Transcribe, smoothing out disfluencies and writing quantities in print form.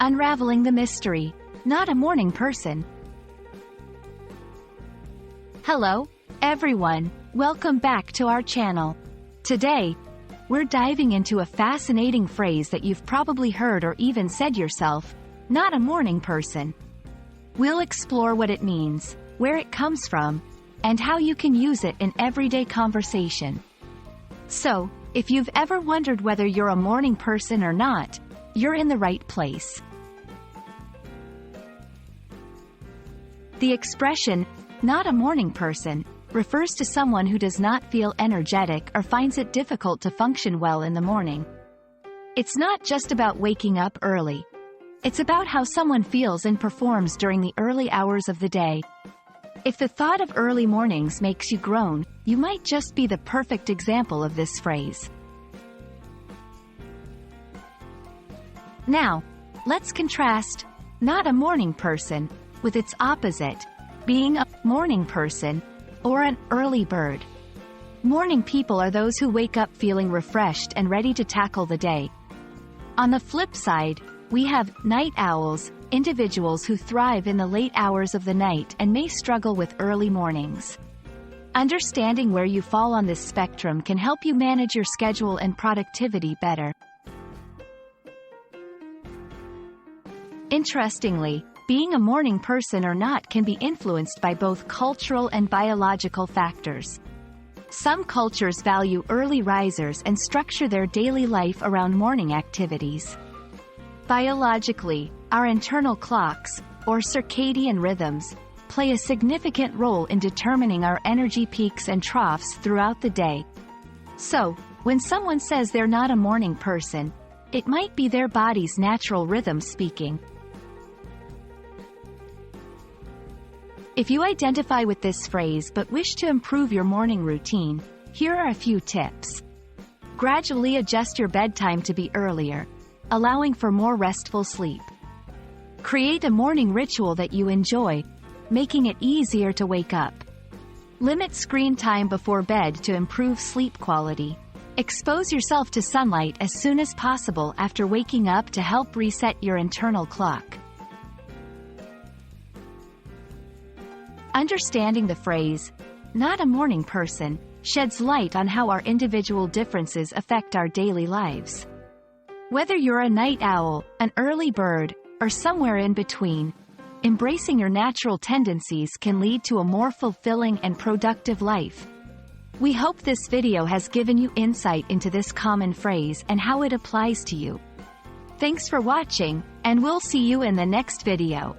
Unraveling the mystery. Not a morning person. Hello, everyone. Welcome back to our channel. Today, we're diving into a fascinating phrase that you've probably heard or even said yourself, not a morning person. We'll explore what it means, where it comes from, and how you can use it in everyday conversation. So, if you've ever wondered whether you're a morning person or not, you're in the right place. The expression, not a morning person, refers to someone who does not feel energetic or finds it difficult to function well in the morning. It's not just about waking up early. It's about how someone feels and performs during the early hours of the day. If the thought of early mornings makes you groan, you might just be the perfect example of this phrase. Now, let's contrast not a morning person with its opposite, being a morning person or an early bird. Morning people are those who wake up feeling refreshed and ready to tackle the day. On the flip side, we have night owls, individuals who thrive in the late hours of the night and may struggle with early mornings. Understanding where you fall on this spectrum can help you manage your schedule and productivity better. Interestingly, being a morning person or not can be influenced by both cultural and biological factors. Some cultures value early risers and structure their daily life around morning activities. Biologically, our internal clocks, or circadian rhythms, play a significant role in determining our energy peaks and troughs throughout the day. So, when someone says they're not a morning person, it might be their body's natural rhythm speaking. If you identify with this phrase but wish to improve your morning routine, here are a few tips. Gradually adjust your bedtime to be earlier, allowing for more restful sleep. Create a morning ritual that you enjoy, making it easier to wake up. Limit screen time before bed to improve sleep quality. Expose yourself to sunlight as soon as possible after waking up to help reset your internal clock. Understanding the phrase, not a morning person, sheds light on how our individual differences affect our daily lives. Whether you're a night owl, an early bird, or somewhere in between, embracing your natural tendencies can lead to a more fulfilling and productive life. We hope this video has given you insight into this common phrase and how it applies to you. Thanks for watching, and we'll see you in the next video.